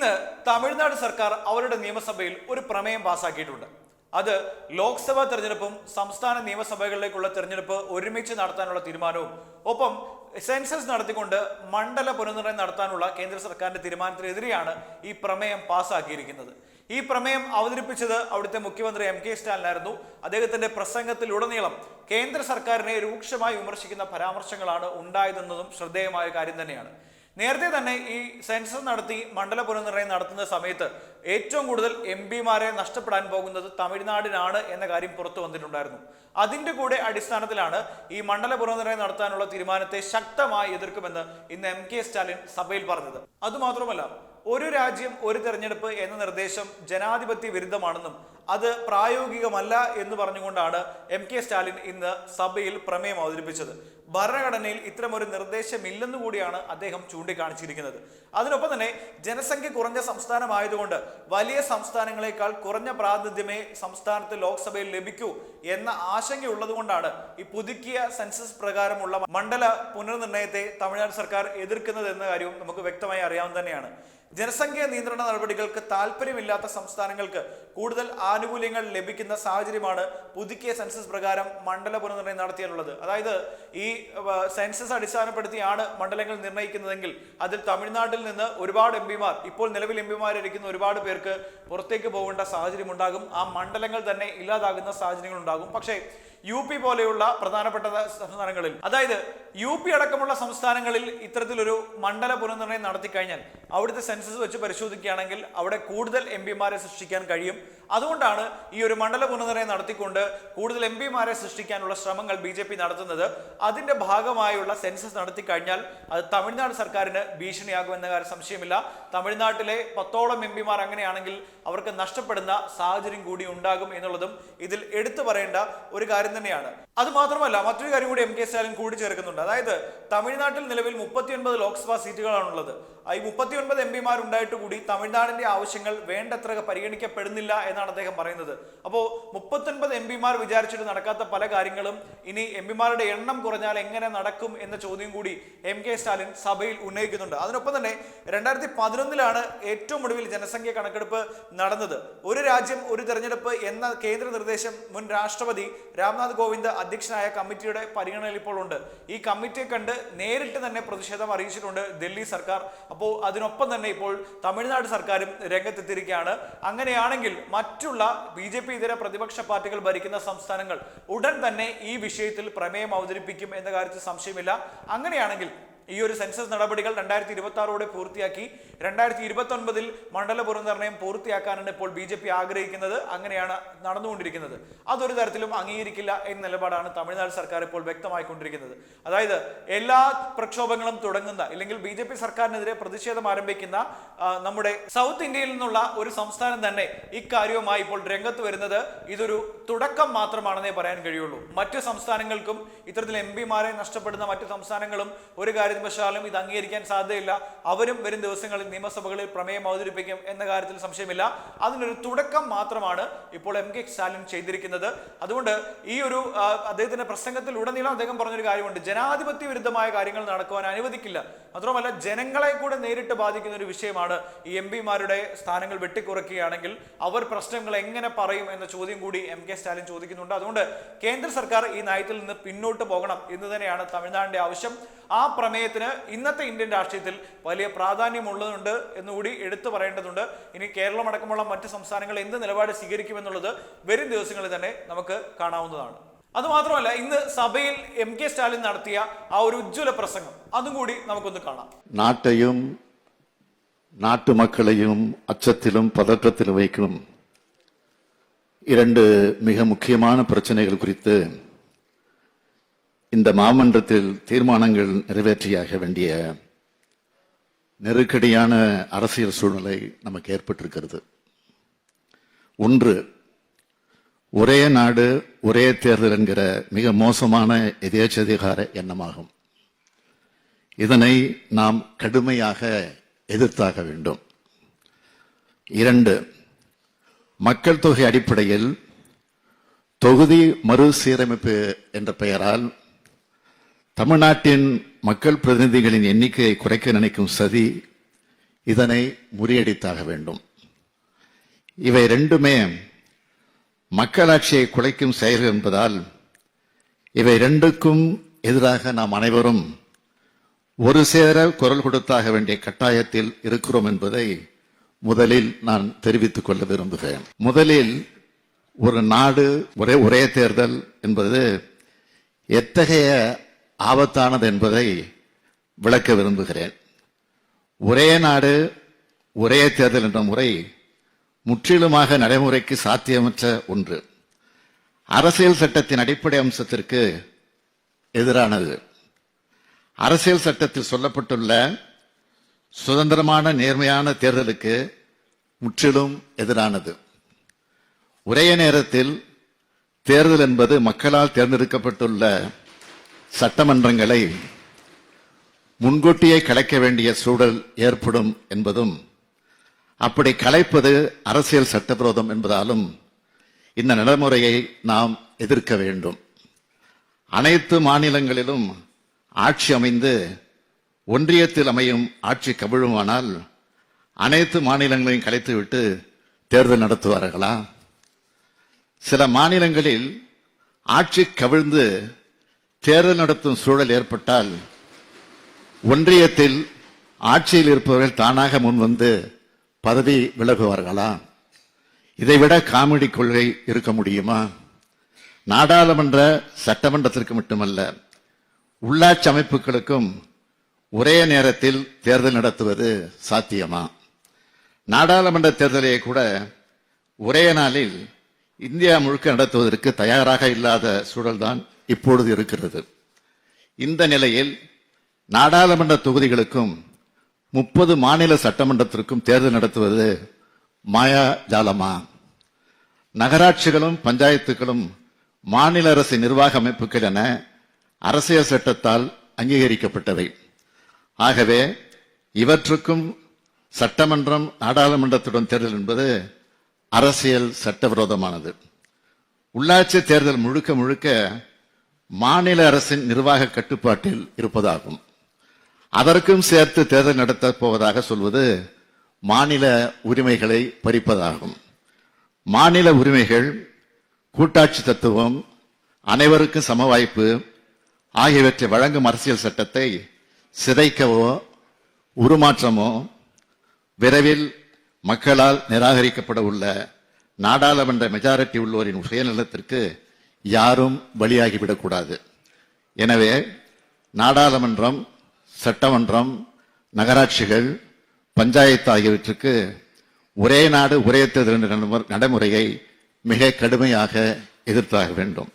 ഇന്ന് തമിഴ്നാട് സർക്കാർ അവരുടെ നിയമസഭയിൽ ഒരു പ്രമേയം പാസാക്കിയിട്ടുണ്ട്. അത് ലോക്സഭാ തെരഞ്ഞെടുപ്പും സംസ്ഥാന നിയമസഭകളിലേക്കുള്ള തെരഞ്ഞെടുപ്പ് ഒരുമിച്ച് നടത്താനുള്ള തീരുമാനവും ഒപ്പം സെൻസസ് നടത്തിക്കൊണ്ട് മണ്ഡല പുനർനിർണയം നടത്താനുള്ള കേന്ദ്ര സർക്കാരിന്റെ തീരുമാനത്തിനെതിരെയാണ് ഈ പ്രമേയം പാസാക്കിയിരിക്കുന്നത്. ഈ പ്രമേയം അവതരിപ്പിച്ചത് അവിടുത്തെ മുഖ്യമന്ത്രി MK സ്റ്റാലിനായിരുന്നു. അദ്ദേഹത്തിന്റെ പ്രസംഗത്തിലുടനീളം കേന്ദ്ര സർക്കാരിനെ രൂക്ഷമായി വിമർശിക്കുന്ന പരാമർശങ്ങളാണ് ഉണ്ടായതെന്നതും ശ്രദ്ധേയമായ കാര്യം തന്നെയാണ്. നേരത്തെ തന്നെ ഈ സെൻസസ് നടത്തി മണ്ഡല പുനർനിർണയം നടത്തുന്ന സമയത്ത് ഏറ്റവും കൂടുതൽ MP-മാരെ നഷ്ടപ്പെടാൻ പോകുന്നത് തമിഴ്നാടിനാണ് എന്ന കാര്യം പുറത്തു വന്നിട്ടുണ്ടായിരുന്നു. അതിന്റെ കൂടെ അടിസ്ഥാനത്തിലാണ് ഈ മണ്ഡല പുനർനിർണയം നടത്താനുള്ള തീരുമാനത്തെ ശക്തമായി എതിർക്കുമെന്ന് ഇന്ന് MK സ്റ്റാലിൻ സഭയിൽ പറഞ്ഞത്. അതുമാത്രമല്ല, ഒരു രാജ്യം ഒരു തെരഞ്ഞെടുപ്പ് എന്ന നിർദ്ദേശം ജനാധിപത്യ വിരുദ്ധമാണെന്നും അത് പ്രായോഗികമല്ല എന്ന് പറഞ്ഞുകൊണ്ടാണ് MK സ്റ്റാലിൻ ഇന്ന് സഭയിൽ പ്രമേയം അവതരിപ്പിച്ചത്. ഭരണഘടനയിൽ ഇത്തരമൊരു നിർദ്ദേശമില്ലെന്നു കൂടിയാണ് അദ്ദേഹം ചൂണ്ടിക്കാണിച്ചിരിക്കുന്നത്. അതിനൊപ്പം തന്നെ ജനസംഖ്യ കുറഞ്ഞ സംസ്ഥാനമായതുകൊണ്ട് വലിയ സംസ്ഥാനങ്ങളെക്കാൾ കുറഞ്ഞ പ്രാതിനിധ്യമേ സംസ്ഥാനത്ത് ലോക്സഭയിൽ ലഭിക്കൂ എന്ന ആശങ്കയുള്ളത് കൊണ്ടാണ് ഈ പുതുക്കിയ സെൻസസ് പ്രകാരമുള്ള മണ്ഡല പുനർനിർണയത്തെ തമിഴ്നാട് സർക്കാർ എതിർക്കുന്നത് എന്ന കാര്യവും നമുക്ക് വ്യക്തമായി അറിയാവുന്ന തന്നെയാണ്. ജനസംഖ്യാ നിയന്ത്രണ നടപടികൾക്ക് താല്പര്യമില്ലാത്ത സംസ്ഥാനങ്ങൾക്ക് കൂടുതൽ ആനുകൂല്യങ്ങൾ ലഭിക്കുന്ന സാഹചര്യമാണ് പുതുക്കിയ സെൻസസ് പ്രകാരം മണ്ഡല പുനർനിർണയം നടത്തിയിട്ടുള്ളത്. അതായത് ഈ സെൻസസ് അടിസ്ഥാനപ്പെടുത്തിയാണ് മണ്ഡലങ്ങൾ നിർണ്ണയിക്കുന്നതെങ്കിൽ അതിൽ തമിഴ്നാട്ടിൽ നിന്ന് ഒരുപാട് MP-മാർ, ഇപ്പോൾ നിലവിൽ MP-മാരിരിക്കുന്ന ഒരുപാട് പേർക്ക് പുറത്തേക്ക് പോകേണ്ട സാഹചര്യം ഉണ്ടാകും. ആ മണ്ഡലങ്ങൾ തന്നെ ഇല്ലാതാകുന്ന സാഹചര്യങ്ങൾ ഉണ്ടാകും. പക്ഷേ UP പോലെയുള്ള പ്രധാനപ്പെട്ട സംസ്ഥാനങ്ങളിൽ, അതായത് UP അടക്കമുള്ള സംസ്ഥാനങ്ങളിൽ ഇത്തരത്തിലൊരു മണ്ഡല പുനർനിർണയം നടത്തി കഴിഞ്ഞാൽ അവിടുത്തെ സെൻസസ് വെച്ച് പരിശോധിക്കുകയാണെങ്കിൽ അവിടെ കൂടുതൽ MP-മാരെ സൃഷ്ടിക്കാൻ കഴിയും. അതുകൊണ്ടാണ് ഈ ഒരു മണ്ഡല പുനർനിർണയം നടത്തിക്കൊണ്ട് കൂടുതൽ MP-മാരെ സൃഷ്ടിക്കാനുള്ള ശ്രമങ്ങൾ BJP നടത്തുന്നത്. അതിന്റെ ഭാഗമായുള്ള സെൻസസ് നടത്തി കഴിഞ്ഞാൽ അത് തമിഴ്നാട് സർക്കാരിന് ഭീഷണിയാകുമെന്ന കാര്യം സംശയമില്ല. തമിഴ്നാട്ടിലെ 10ഓളം MP-മാർ അങ്ങനെയാണെങ്കിൽ അവർക്ക് നഷ്ടപ്പെടുന്ന സാഹചര്യം കൂടി ഉണ്ടാകും എന്നുള്ളതും ഇതിൽ എടുത്തു പറയേണ്ട ഒരു കാര്യം തന്നെയാണ്. അത് മാത്രമല്ല, മറ്റൊരു കാര്യം കൂടി MK സ്റ്റാലിൻ കൂടിച്ചേർക്കുന്നുണ്ട്. അതായത് തമിഴ്നാട്ടിൽ നിലവിൽ 39 ലോക്സഭാ സീറ്റുകളാണുള്ളത്. ഈ 39 MP-മാർ ഉണ്ടായിട്ട് കൂടി തമിഴ്നാടിന്റെ ആവശ്യങ്ങൾ വേണ്ടത്ര പരിഗണിക്കപ്പെടുന്നില്ല എന്നാണ് അദ്ദേഹം പറയുന്നത്. അപ്പോൾ 39 MP-മാർ വിചാരിച്ചിട്ട് നടക്കാത്ത പല കാര്യങ്ങളും ഇനി MP-മാരുടെ എണ്ണം കുറഞ്ഞാൽ എങ്ങനെ നടക്കും എന്ന ചോദ്യം കൂടി MK സ്റ്റാലിൻ സഭയിൽ ഉന്നയിക്കുന്നുണ്ട്. അതിനൊപ്പം തന്നെ 2011 ഏറ്റവും ഒടുവിൽ ജനസംഖ്യ കണക്കെടുപ്പ് നടന്നത്. ഒരു രാജ്യം ഒരു തെരഞ്ഞെടുപ്പ് എന്ന കേന്ദ്ര നിർദ്ദേശം മുൻ രാഷ്ട്രപതി രാംനാഥ് കോവിന്ദ് അധ്യക്ഷനായ കമ്മിറ്റിയുടെ പരിഗണനയിൽ ഇപ്പോൾ ഉണ്ട്. ഈ കമ്മിറ്റിയെ കണ്ട് നേരിട്ട് തന്നെ പ്രതിഷേധം അറിയിച്ചിട്ടുണ്ട് ഡൽഹി സർക്കാർ. അപ്പോൾ അതിനൊപ്പം തന്നെ ഇപ്പോൾ തമിഴ്നാട് സർക്കാരും രംഗത്തെത്തിയിരിക്കുകയാണ്. അങ്ങനെയാണെങ്കിൽ മറ്റുള്ള BJP ഇതര പ്രതിപക്ഷ പാർട്ടികൾ ഭരിക്കുന്ന സംസ്ഥാനങ്ങൾ ഉടൻ തന്നെ ഈ വിഷയത്തിൽ പ്രമേയം അവതരിപ്പിക്കും എന്ന കാര്യത്തിൽ സംശയമില്ല. അങ്ങനെയാണെങ്കിൽ ഈ ഒരു സെൻസസ് നടപടികൾ 2026 പൂർത്തിയാക്കി 2029 മണ്ഡല പുനർനിർണയം പൂർത്തിയാക്കാനാണ് ഇപ്പോൾ BJP ആഗ്രഹിക്കുന്നത്. അങ്ങനെയാണ് നടന്നുകൊണ്ടിരിക്കുന്നത്. അതൊരു തരത്തിലും അംഗീകരിക്കില്ല എന്ന നിലപാടാണ് തമിഴ്നാട് സർക്കാർ ഇപ്പോൾ വ്യക്തമായിക്കൊണ്ടിരിക്കുന്നത്. അതായത് എല്ലാ പ്രക്ഷോഭങ്ങളും തുടങ്ങുന്ന, ഇല്ലെങ്കിൽ BJP സർക്കാരിനെതിരെ പ്രതിഷേധം ആരംഭിക്കുന്ന നമ്മുടെ സൗത്ത് ഇന്ത്യയിൽ നിന്നുള്ള ഒരു സംസ്ഥാനം തന്നെ ഇക്കാര്യവുമായി ഇപ്പോൾ രംഗത്ത് വരുന്നത് ഇതൊരു തുടക്കം മാത്രമാണെന്നേ പറയാൻ കഴിയുള്ളൂ. മറ്റു സംസ്ഥാനങ്ങൾക്കും ഇത്തരത്തിൽ MP-മാരെ നഷ്ടപ്പെടുന്ന മറ്റു സംസ്ഥാനങ്ങളും ഒരു കാര്യവശാലും ഇത് അംഗീകരിക്കാൻ സാധ്യതയില്ല. അവരും വരും ദിവസങ്ങളിൽ നിയമസഭകളിൽ പ്രമേയം അവതരിപ്പിക്കും എന്ന കാര്യത്തിൽ സംശയമില്ല. അതിനൊരു തുടക്കം മാത്രമാണ് ഇപ്പോൾ MK സ്റ്റാലിൻ ചെയ്തിരിക്കുന്നത്. അതുകൊണ്ട് ഈ ഒരു അദ്ദേഹത്തിന്റെ പ്രസംഗത്തിൽ ഉടനീളം അദ്ദേഹം പറഞ്ഞൊരു കാര്യമുണ്ട്: ജനാധിപത്യ വിരുദ്ധമായ കാര്യങ്ങൾ നടക്കുവാൻ അനുവദിക്കില്ല. മാത്രമല്ല, ജനങ്ങളെ കൂടെ നേരിട്ട് ബാധിക്കുന്ന ഒരു വിഷയമാണ് ഈ MP-മാരുടെ സ്ഥാനങ്ങൾ വെട്ടിക്കുറയ്ക്കുകയാണെങ്കിൽ അവർ പ്രശ്നങ്ങൾ എങ്ങനെ പറയും എന്ന ചോദ്യം കൂടി MK സ്റ്റാലിൻ ചോദിക്കുന്നുണ്ട്. അതുകൊണ്ട് കേന്ദ്ര സർക്കാർ ഈ നയത്തിൽ നിന്ന് പിന്നോട്ട് പോകണം എന്ന് തന്നെയാണ് തമിഴ്നാടിന്റെ ആവശ്യം. ആ പ്രമേയത്തിന് ഇന്നത്തെ ഇന്ത്യൻ രാഷ്ട്രീയത്തിൽ വലിയ പ്രാധാന്യമുള്ളതുണ്ട് എന്നുകൂടി എടുത്തു പറയേണ്ടതുണ്ട്. ഇനി കേരളം അടക്കമുള്ള മറ്റ് സംസ്ഥാനങ്ങൾ എന്ത് നിലപാട് സ്വീകരിക്കുമെന്നുള്ളത് വരും ദിവസങ്ങളിൽ തന്നെ നമുക്ക് കാണാവുന്നതാണ്. അതുമാത്രമല്ല, ഇന്ന് സഭയിൽ MK സ്റ്റാലിൻ നടത്തിയ ആ ഒരു ഉജ്ജ്വല പ്രസംഗം അതും കൂടി നമുക്കൊന്ന് കാണാം. നാട്ടെയും നാട്ടുമക്കളെയും അച്ചത്തിലും பதற்றத்திலும் வைக்கும் இரண்டு மிக முக்கியமான பிரச்சனைகள் குறித்து இந்த மாமன்றத்தில் தீர்மானங்கள் நிறைவேற்றியாக வேண்டிய நெருக்கடியான அரசியல் சூழ்நிலை நமக்கு ஏற்பட்டிருக்கிறது. ஒன்று, ஒரே நாடு ஒரே தேர்தல் என்கிற மிக மோசமான எதேச்சதிகார எண்ணமாகும். இதனை நாம் கடுமையாக எதிர்த்தாக வேண்டும். இரண்டு, மக்கள் தொகை அடிப்படையில் தொகுதி மறுசீரமைப்பு என்ற பெயரால் தமிழ்நாட்டின் மக்கள் பிரதிநிதிகளின் எண்ணிக்கையை குறைக்க நினைக்கும் சதி இதனை முறியடித்தாக வேண்டும். இவை ரெண்டுமே மக்களாட்சியை குலைக்கும் செயல்கள் என்பதால் இவை ரெண்டுக்கும் எதிராக நாம் அனைவரும் ஒரு சேர குரல் கொடுத்தாக வேண்டிய கட்டாயத்தில் இருக்கிறோம் என்பதை முதலில் நான் தெரிவித்துக் கொள்ள விரும்புகிறேன். முதலில் ஒரு நாடு ஒரே தேர்தல் என்பது எத்தகைய ஆபத்தானது என்பதை விளக்க விரும்புகிறேன். ஒரே நாடு ஒரே தேர்தல் என்ற முறை முற்றிலுமாக நடைமுறைக்கு சாத்தியமற்ற ஒன்று. அரசியல் சட்டத்தின் அடிப்படை அம்சத்திற்கு எதிரானது. அரசியல் சட்டத்தில் சொல்லப்பட்டுள்ள சுதந்திரமான நேர்மையான தேர்தலுக்கு முற்றிலும் எதிரானது. ஒரே நேரத்தில் தேர்தல் என்பது மக்களால் தேர்ந்தெடுக்கப்பட்டுள்ள சட்டமன்றங்களை முன்கூட்டியே கலைக்க வேண்டிய சூழல் ஏற்படும் என்பதும், அப்படி கலைப்பது அரசியல் சட்டவிரோதம் என்பதாலும் இந்த நடைமுறையை நாம் எதிர்க்க வேண்டும். அனைத்து மாநிலங்களிலும் ஆட்சி அமைந்து ஒன்றியத்தில் அமையும் ஆட்சி கவிழுமானால் அனைத்து மாநிலங்களையும் கலைத்துவிட்டு தேர்தல் நடத்துவார்களா? சில மாநிலங்களில் ஆட்சி கவிழ்ந்து தேர்தல் நடத்தும் சூழல் ஏற்பட்டால் ஒன்றியத்தில் ஆட்சியில் இருப்பவர்கள் தானாக முன்வந்து பதவி விலகுவார்களா? இதைவிட காமெடி கொள்கை இருக்க முடியுமா? நாடாளுமன்ற சட்டமன்றத்திற்கு மட்டுமல்ல, உள்ளாட்சி அமைப்புகளுக்கும் ஒரே நேரத்தில் தேர்தல் நடத்துவது சாத்தியமா? நாடாளுமன்ற தேர்தலை கூட ஒரே நாளில் இந்தியா முழுக்க நடத்துவதற்கு தயாராக இல்லாத சூழல்தான் இப்பொழுது இருக்கிறது. இந்த நிலையில் நாடாளுமன்ற தொகுதிகளுக்கும் 30 மாநில சட்டமன்றத்திற்கும் தேர்தல் நடத்துவது மாயாஜாலமா? நகராட்சிகளும் பஞ்சாயத்துகளும் மாநில அரசு நிர்வாக அமைப்புகள் என அரசியல் சட்டத்தால் அங்கீகரிக்கப்பட்டவை. ஆகவே இவற்றுக்கும் சட்டமன்றம் நாடாளுமன்றத்துடன் தேர்தல் என்பது அரசியல் சட்டவிரோதமானது. உள்ளாட்சி தேர்தல் முழுக்க முழுக்க மாநில அரசின் நிர்வாக கட்டுப்பாட்டில் இருப்பதாகும். அதற்கும் சேர்த்து தேர்தல் நடத்தப் போவதாக சொல்வது மாநில உரிமைகளை பறிப்பதாகும். மாநில உரிமைகள், கூட்டாட்சி தத்துவம், அனைவருக்கும் சம வாய்ப்பு ஆகியவற்றை வழங்கும் அரசியல் சட்டத்தை சிதைக்கவோ உருமாற்றமோ விரைவில் மக்களால் நிராகரிக்கப்பட உள்ள நாடாளுமன்ற மெஜாரிட்டி உள்ளோரின் சுயநலத்திற்கு யாரும் பலியாகிவிடக்கூடாது. எனவே நாடாளுமன்றம், சட்டமன்றம், நகராட்சிகள், பஞ்சாயத்து ஆகியவற்றுக்கு ஒரே நாடு ஒரே தேர்தல் நடைமுறையை மிக கடுமையாக எதிர்த்தாக வேண்டும்.